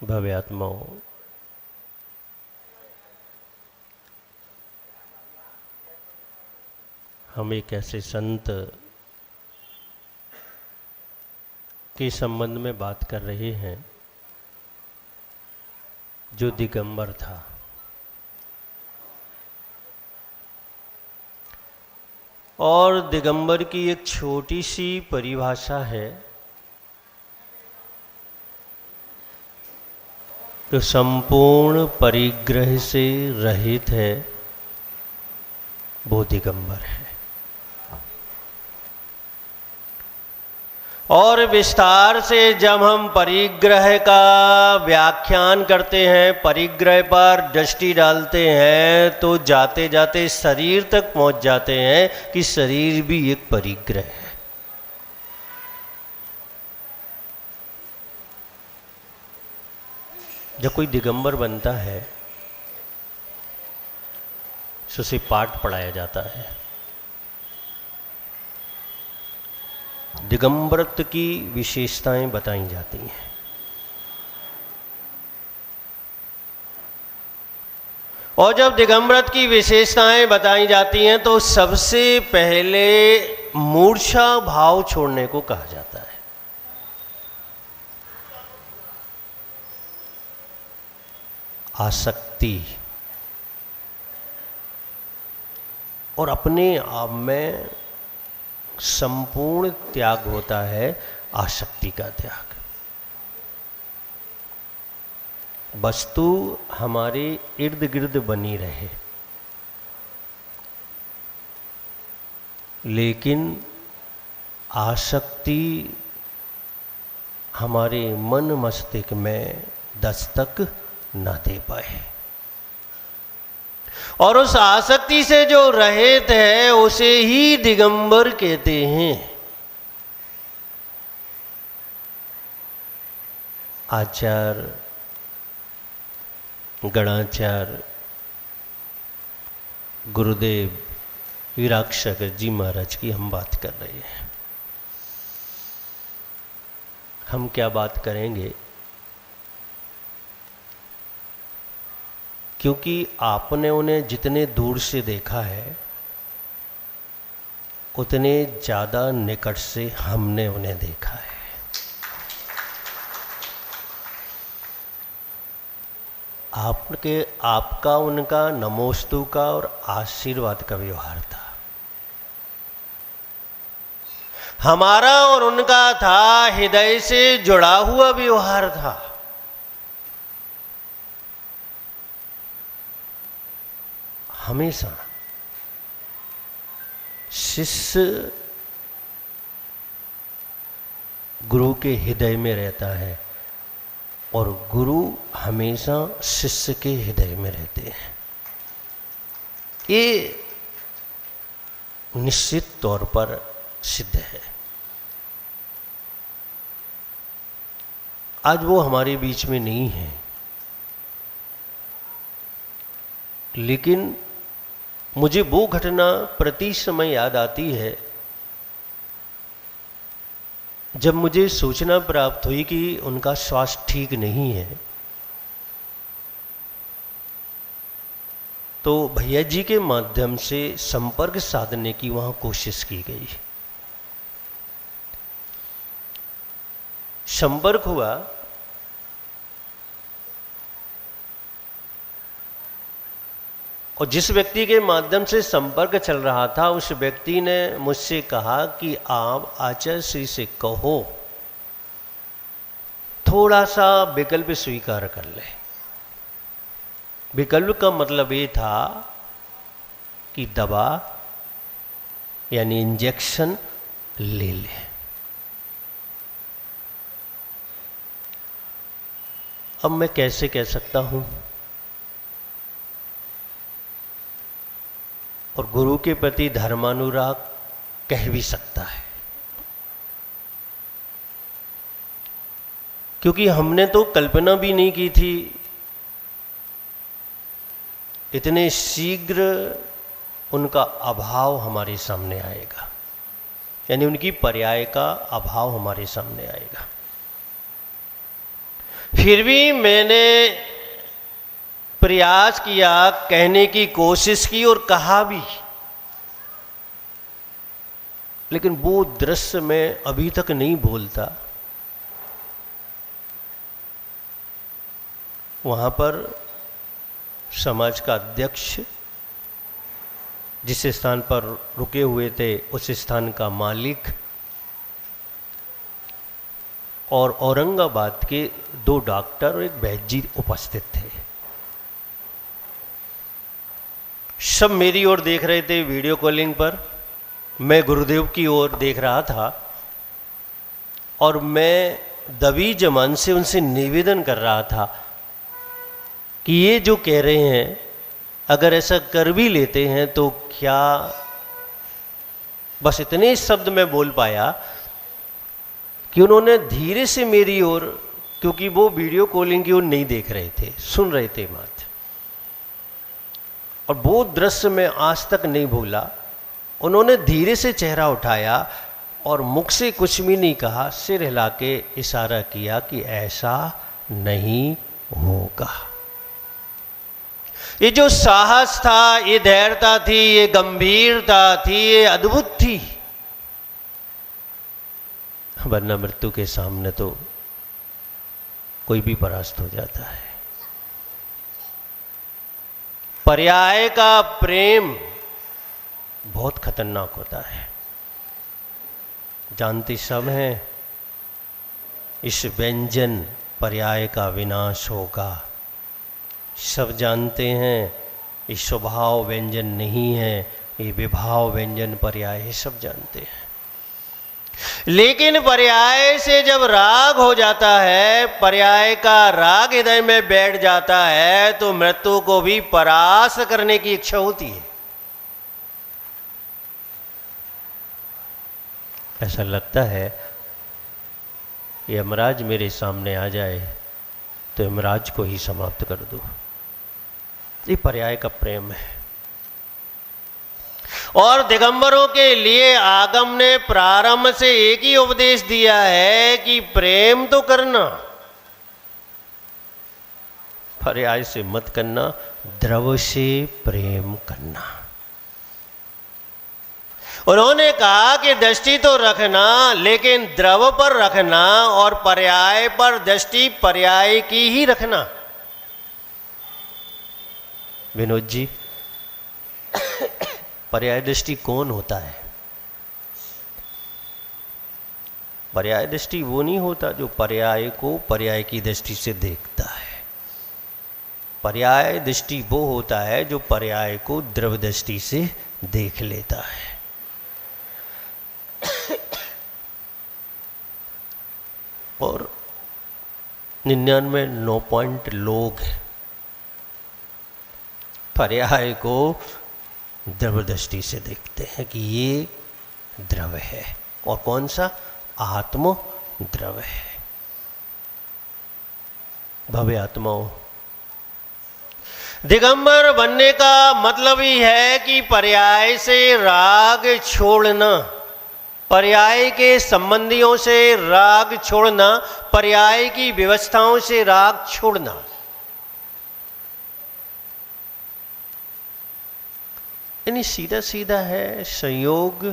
भव्य आत्माओं, हम एक ऐसे संत के संबंध में बात कर रहे हैं जो दिगंबर था। और दिगंबर की एक छोटी सी परिभाषा है जो संपूर्ण परिग्रह से रहित है, वो दिगंबर है। और विस्तार से जब हम परिग्रह का व्याख्यान करते हैं, परिग्रह पर दृष्टि डालते हैं, तो जाते जाते शरीर तक पहुंच जाते हैं कि शरीर भी एक परिग्रह है। जब कोई दिगंबर बनता है तो उसे पाठ पढ़ाया जाता है। दिगंबरत्व की विशेषताएं बताई जाती हैं। और जब दिगंबरत्व की विशेषताएं बताई जाती हैं तो सबसे पहले मूर्छा भाव छोड़ने को कहा जाता है। आसक्ति और अपने आप में संपूर्ण त्याग होता है, आसक्ति का त्याग। वस्तु हमारे इर्द गिर्द बनी रहे, लेकिन आसक्ति हमारे मन मस्तिष्क में दस्तक न दे पाए। और उस आसक्ति से जो रहित है उसे ही दिगंबर कहते हैं। आचार्य गणाचार्य गुरुदेव वीराक्षकर जी महाराज की हम बात कर रहे हैं। हम क्या बात करेंगे, क्योंकि आपने उन्हें जितने दूर से देखा है उतने ज़्यादा निकट से हमने उन्हें देखा है। आपका उनका नमोस्तु का और आशीर्वाद का व्यवहार था। हमारा और उनका था हृदय से जुड़ा हुआ व्यवहार था। हमेशा शिष्य गुरु के हृदय में रहता है और गुरु हमेशा शिष्य के हृदय में रहते हैं। ये निश्चित तौर पर सिद्ध है। आज वो हमारे बीच में नहीं है, लेकिन मुझे वो घटना प्रति समय याद आती है जब मुझे सूचना प्राप्त हुई कि उनका स्वास्थ्य ठीक नहीं है। तो भैया जी के माध्यम से संपर्क साधने की वहां कोशिश की गई। संपर्क हुआ और जिस व्यक्ति के माध्यम से संपर्क चल रहा था उस व्यक्ति ने मुझसे कहा कि आप आचार्य श्री से कहो थोड़ा सा विकल्प स्वीकार कर ले। विकल्प का मतलब ये था कि दवा यानी इंजेक्शन ले ले। अब मैं कैसे कह सकता हूं, और गुरु के प्रति धर्मानुराग कह भी सकता है, क्योंकि हमने तो कल्पना भी नहीं की थी इतने शीघ्र उनका अभाव हमारे सामने आएगा, यानी उनकी पर्याय का अभाव हमारे सामने आएगा। फिर भी मैंने प्रयास किया, कहने की कोशिश की और कहा भी, लेकिन वो दृश्य मैं अभी तक नहीं भूलता। वहां पर समाज का अध्यक्ष, जिस स्थान पर रुके हुए थे उस स्थान का मालिक, और औरंगाबाद के 2 डॉक्टर और एक वैद्य जी उपस्थित थे। सब मेरी ओर देख रहे थे वीडियो कॉलिंग पर, मैं गुरुदेव की ओर देख रहा था, और मैं दबी जबान से उनसे निवेदन कर रहा था कि ये जो कह रहे हैं, अगर ऐसा कर भी लेते हैं तो क्या। बस इतने शब्द मैं बोल पाया कि उन्होंने धीरे से मेरी ओर, क्योंकि वो वीडियो कॉलिंग की ओर नहीं देख रहे थे, सुन रहे थे मात्र, और वो दृश्य मैं आज तक नहीं भूला। उन्होंने धीरे से चेहरा उठाया और मुख से कुछ भी नहीं कहा, सिर हिला के इशारा किया कि ऐसा नहीं होगा। ये जो साहस था, ये धैर्यता थी, ये गंभीरता थी, ये अद्भुत थी। वरना मृत्यु के सामने तो कोई भी परास्त हो जाता है। पर्याय का प्रेम बहुत खतरनाक होता है, जानते सब हैं। इस व्यंजन पर्याय का विनाश होगा, सब जानते हैं। ये स्वभाव व्यंजन नहीं है, ये विभाव व्यंजन पर्याय है, सब जानते हैं। लेकिन पर्याय से जब राग हो जाता है, पर्याय का राग हृदय में बैठ जाता है, तो मृत्यु को भी परास्त करने की इच्छा होती है। ऐसा लगता है यमराज मेरे सामने आ जाए तो यमराज को ही समाप्त कर दूं। ये पर्याय का प्रेम है। और दिगंबरों के लिए आगम ने प्रारंभ से एक ही उपदेश दिया है कि प्रेम तो करना, पर्याय से मत करना, द्रव से प्रेम करना। उन्होंने कहा कि दृष्टि तो रखना, लेकिन द्रव पर रखना, और पर्याय पर दृष्टि पर्याय की ही रखना। विनोद जी, पर्याय दृष्टि कौन होता है? पर्याय दृष्टि वो नहीं होता जो पर्याय को पर्याय की दृष्टि से देखता है। पर्याय दृष्टि वो होता है जो पर्याय को द्रव दृष्टि से देख लेता है। और 99.9 लोग पर्याय को द्रव दृष्टि से देखते हैं कि ये द्रव है, और कौन सा? आत्म द्रव है। भव्य आत्माओं, दिगंबर बनने का मतलब ही है कि पर्याय से राग छोड़ना, पर्याय के संबंधियों से राग छोड़ना, पर्याय की व्यवस्थाओं से राग छोड़ना। यानी सीधा सीधा है, संयोग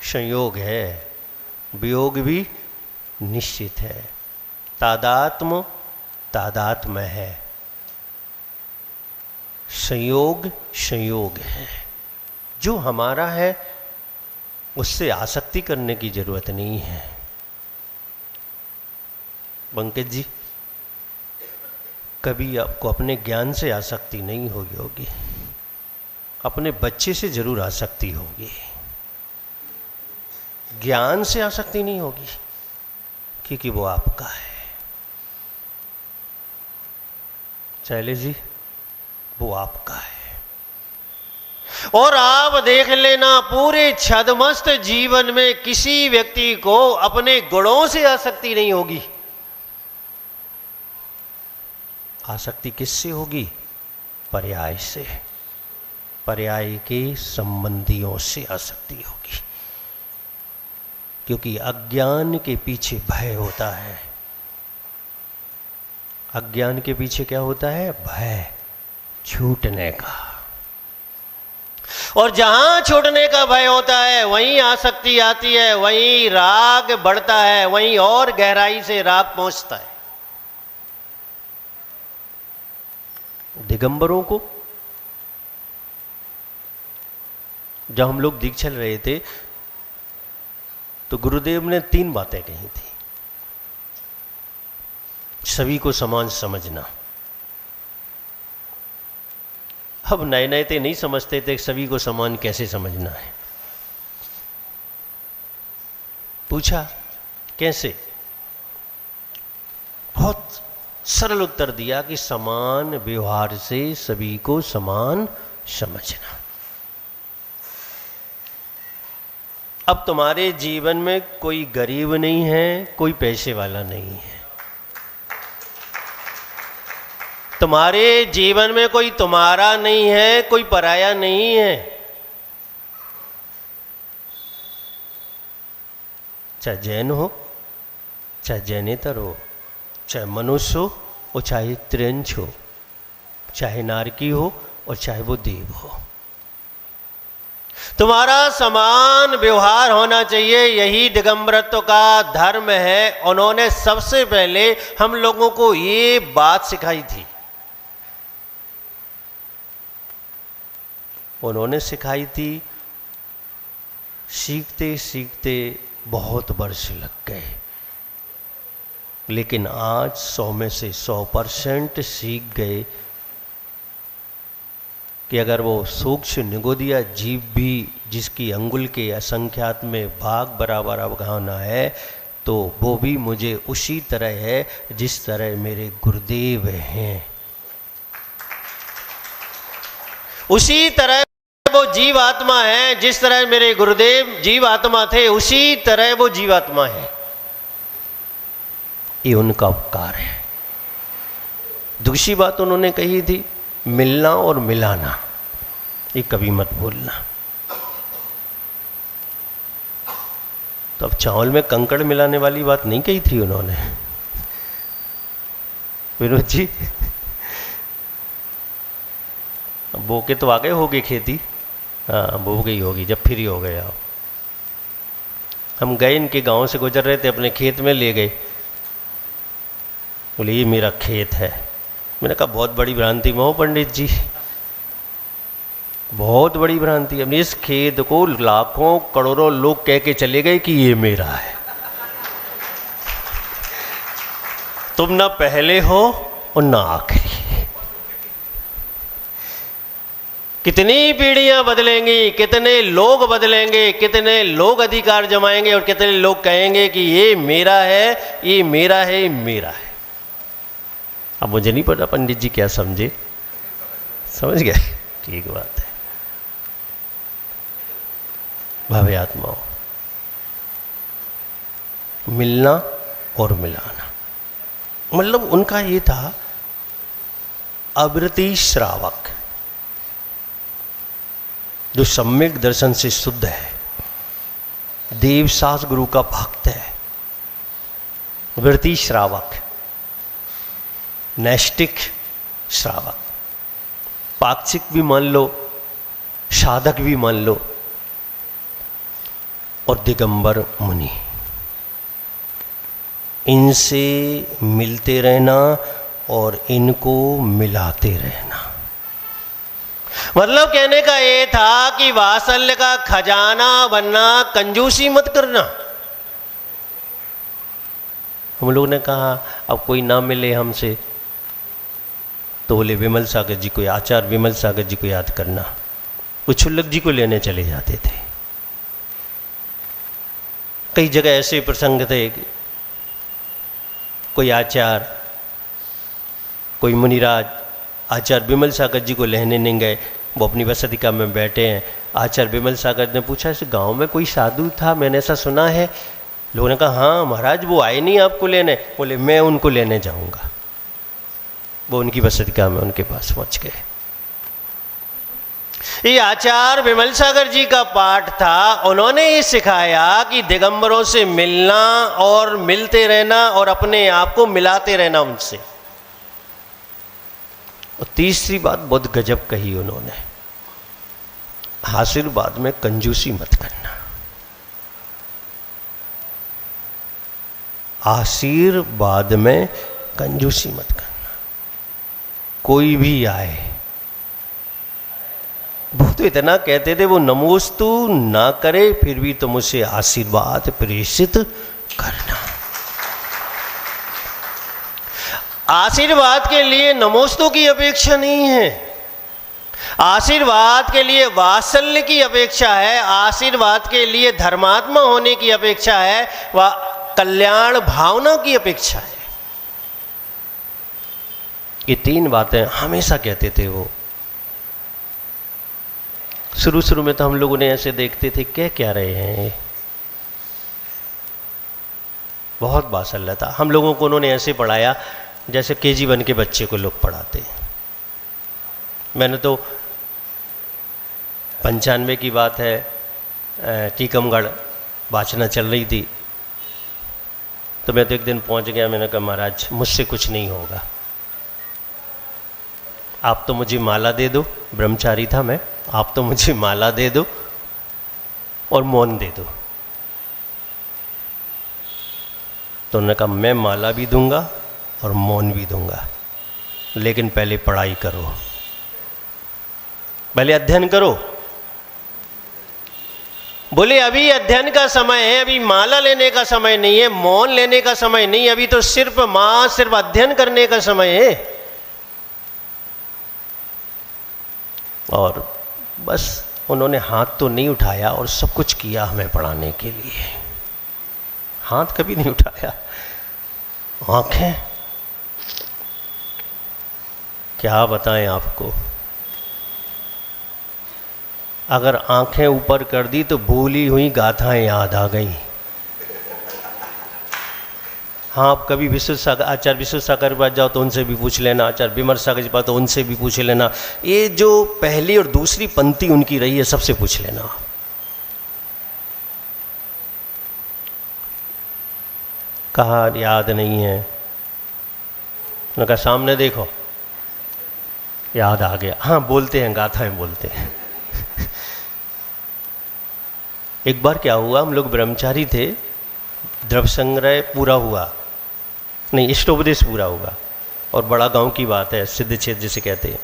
संयोग है, वियोग भी निश्चित है, तादात्म तादात्म्य है, संयोग संयोग है। जो हमारा है उससे आसक्ति करने की जरूरत नहीं है। पंकज जी, कभी आपको अपने ज्ञान से आसक्ति नहीं हुई होगी, अपने बच्चे से जरूर आसक्ति होगी, ज्ञान से आसक्ति नहीं होगी, क्योंकि वो आपका है। शैलेश जी, वो आपका है। और आप देख लेना, पूरे छद्मस्त जीवन में किसी व्यक्ति को अपने गुणों से आसक्ति नहीं होगी। आसक्ति किससे होगी? पर्याय से, पर्याय के संबंधियों से आसक्ति होगी, क्योंकि अज्ञान के पीछे भय होता है। अज्ञान के पीछे क्या होता है? भय, छूटने का। और जहां छूटने का भय होता है वहीं आसक्ति आती है, वहीं राग बढ़ता है, वहीं और गहराई से राग पहुंचता है। दिगंबरों को जब हम लोग दीक्षल रहे थे तो गुरुदेव ने 3 बातें कही थी। सभी को समान समझना। अब नए नए थे, नहीं समझते थे सभी को समान कैसे समझना है। पूछा कैसे? बहुत सरल उत्तर दिया कि समान व्यवहार से सभी को समान समझना। अब तुम्हारे जीवन में कोई गरीब नहीं है, कोई पैसे वाला नहीं है। तुम्हारे जीवन में कोई तुम्हारा नहीं है, कोई पराया नहीं है। चाहे जैन हो, चाहे जैनेतर हो, चाहे मनुष्य हो और चाहे त्रियंच हो, चाहे नारकी हो और चाहे वो देव हो, तुम्हारा समान व्यवहार होना चाहिए। यही दिगंबरत्व का धर्म है। उन्होंने सबसे पहले हम लोगों को ये बात सिखाई थी। उन्होंने सिखाई थी, सीखते सीखते बहुत वर्ष लग गए, लेकिन आज 100 में से 100% सीख गए कि अगर वो सूक्ष्म निगोदिया जीव भी जिसकी अंगुल के असंख्यात में भाग बराबर अवगाहना है, तो वो भी मुझे उसी तरह है जिस तरह मेरे गुरुदेव हैं। उसी तरह वो जीव आत्मा है, जिस तरह मेरे गुरुदेव जीव आत्मा थे उसी तरह वो जीवात्मा है। ये उनका उपकार है। दूसरी बात उन्होंने कही थी, मिलना और मिलाना, ये कभी मत भूलना। तो अब चावल में कंकड़ मिलाने वाली बात नहीं कही थी उन्होंने, विनोद जी। बो के तो आ गए होगी खेती, हाँ बो गई होगी जब फ्री हो गए आप। हम गए, इनके गांव से गुजर रहे थे, अपने खेत में ले गए, बोले ये मेरा खेत है। मैंने कहा बहुत बड़ी भ्रांति में हो पंडित जी, बहुत बड़ी भ्रांति। अब इस खेत को लाखों करोड़ों लोग कह के चले गए कि ये मेरा है, तुम ना पहले हो और ना आखिरी। कितनी पीढ़ियां बदलेंगी, कितने लोग बदलेंगे, कितने लोग अधिकार जमाएंगे और कितने लोग कहेंगे कि ये मेरा है, ये मेरा है, ये मेरा है। अब मुझे नहीं पता पंडित जी क्या समझे, समझ गए? ठीक बात है। भव्य आत्माओं, मिलना और मिलाना, मतलब उनका ये था अवृति श्रावक, जो सम्यक दर्शन से शुद्ध है, देवसास गुरु का भक्त है, वृत्ति श्रावक, नैष्टिक श्रावक, पाक्षिक भी मान लो, साधक भी मान लो, और दिगंबर मुनि। इनसे मिलते रहना और इनको मिलाते रहना। मतलब कहने का ये था कि वात्सल्य का खजाना बनना, कंजूसी मत करना। हम लोगों ने कहा अब कोई ना मिले हमसे तो बोले विमल सागर जी को, आचार्य विमल सागर जी को याद करना। वो छुल्लक जी को लेने चले जाते थे। कई जगह ऐसे प्रसंग थे, कोई आचार्य, कोई मुनिराज आचार्य विमल सागर जी को लेने नहीं गए, वो अपनी वसतिका में बैठे हैं। आचार्य विमल सागर ने पूछा, इस गांव में कोई साधु था, मैंने ऐसा सुना है। लोगों ने कहा हाँ महाराज वो आए नहीं आपको लेने। बोले मैं उनको लेने जाऊंगा। वो उनकी वसतिका में उनके पास पहुंच गए। ये आचार्य विमल सागर जी का पाठ था। उन्होंने ये सिखाया कि दिगंबरों से मिलना और मिलते रहना और अपने आप को मिलाते रहना उनसे। और तीसरी बात बहुत गजब कही उन्होंने, आशीर्वाद में कंजूसी मत करना। आशीर्वाद में कंजूसी मत करना। कोई भी आए, वो तो इतना कहते थे, वो नमोस्तु ना करे फिर भी तुम उसे आशीर्वाद प्रेषित करना। आशीर्वाद के लिए नमोस्तु की अपेक्षा नहीं है, आशीर्वाद के लिए वात्सल्य की अपेक्षा है, आशीर्वाद के लिए धर्मात्मा होने की अपेक्षा है, व कल्याण भावना की अपेक्षा है। ये तीन बातें हमेशा कहते थे वो। शुरू में तो हम लोगों ने ऐसे देखते थे क्या रहे हैं, बहुत वात्सल्य था। हम लोगों को उन्होंने ऐसे पढ़ाया जैसे KG1 के बच्चे को लोग पढ़ाते हैं। मैंने तो 95 की बात है, टीकमगढ़ वाचना चल रही थी, तो मैं तो एक दिन पहुंच गया। मैंने कहा महाराज मुझसे कुछ नहीं होगा, आप तो मुझे माला दे दो, ब्रह्मचारी था मैं, आप तो मुझे माला दे दो और मौन दे दो। तो उन्होंने कहा मैं माला भी दूंगा और मौन भी दूंगा, लेकिन पहले पढ़ाई करो, पहले अध्ययन करो। बोले अभी अध्ययन का समय है, अभी माला लेने का समय नहीं है, मौन लेने का समय नहीं, अभी तो सिर्फ अध्ययन करने का समय है। और बस उन्होंने हाथ तो नहीं उठाया और सब कुछ किया हमें पढ़ाने के लिए, हाथ कभी नहीं उठाया। आंखें क्या बताएं आपको, अगर आंखें ऊपर कर दी तो भूली हुई गाथाएं याद आ गई। हाँ, आप कभी आचार्य विश्व सागर के पास जाओ तो उनसे भी पूछ लेना, आचार्य विमर सागर के पास तो उनसे भी पूछ लेना, ये जो पहली और दूसरी पंक्ति उनकी रही है सबसे पूछ लेना। कहा याद नहीं है, उन्होंने कहा सामने देखो, याद आ गया। हाँ बोलते हैं, गाथाएं बोलते हैं। एक बार क्या हुआ, हम लोग ब्रह्मचारी थे, द्रव्य संग्रह पूरा हुआ, नहीं इष्टोपदेश पूरा हुआ, और बड़ा गांव की बात है, सिद्ध क्षेत्र जिसे कहते हैं।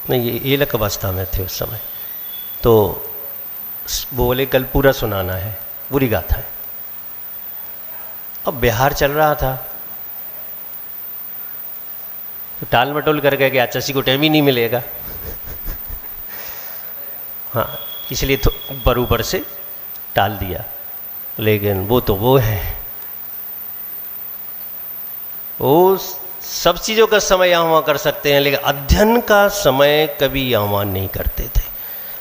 नहीं ये एलक अवस्था में थे उस समय, तो बोले कल पूरा सुनाना है, पूरी गाथा है। अब बिहार चल रहा था, तो टाल मटोल कर गए कि आचार्य को टाइम ही नहीं मिलेगा। हाँ, इसलिए तो ऊपर से टाल दिया, लेकिन वो तो वो है, वो सब चीज़ों का समय यहाँ कर सकते हैं, लेकिन अध्ययन का समय कभी यहाँ नहीं करते थे।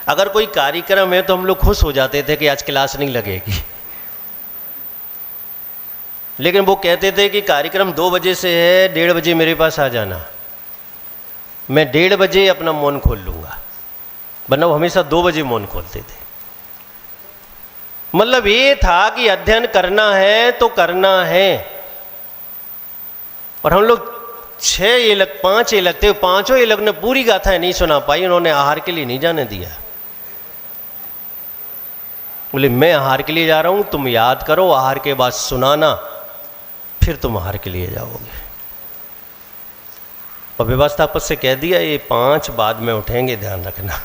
अगर कोई कार्यक्रम है तो हम लोग खुश हो जाते थे कि आज क्लास नहीं लगेगी, लेकिन वो कहते थे कि कार्यक्रम 2 बजे से है, 1:30 बजे मेरे पास आ जाना, मैं 1:30 बजे अपना मौन खोल लूँगा, वरना वो हमेशा 2 बजे मौन खोलते थे। मतलब ये था कि अध्ययन करना है तो करना है। और हम लोग 6 एलक 5 एलक थे, 5 एलक ने पूरी गाथाएं नहीं सुना पाई, उन्होंने आहार के लिए नहीं जाने दिया। बोले मैं आहार के लिए जा रहा हूं, तुम याद करो, आहार के बाद सुनाना, फिर तुम आहार के लिए जाओगे। और व्यवस्थापक से कह दिया ये 5 बाद में उठेंगे, ध्यान रखना।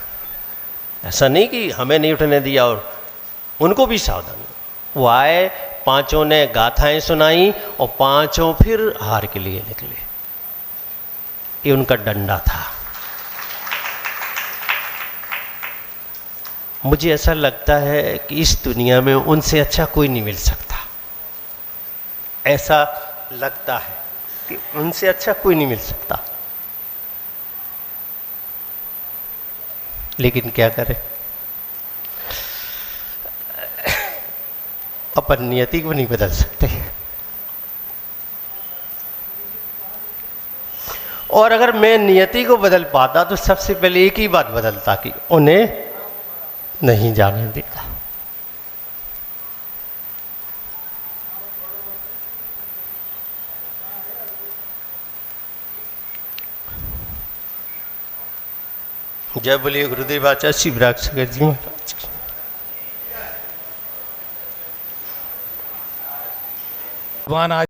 ऐसा नहीं कि हमें नहीं उठने दिया, और उनको भी सावधान। वो आए, 5 ने गाथाएं सुनाई और 5 फिर आहार के लिए निकले। ये उनका डंडा था। मुझे ऐसा लगता है कि इस दुनिया में उनसे अच्छा कोई नहीं मिल सकता, ऐसा लगता है कि उनसे अच्छा कोई नहीं मिल सकता। लेकिन क्या करें, अपन नियति को नहीं बदल सकते। और अगर मैं नियति को बदल पाता तो सबसे पहले एक ही बात बदलता कि उन्हें नहीं जाने देता। जय बोलिए गुरुदेव आचार्य शिवराज सागर जी महाराज की। भगवान आज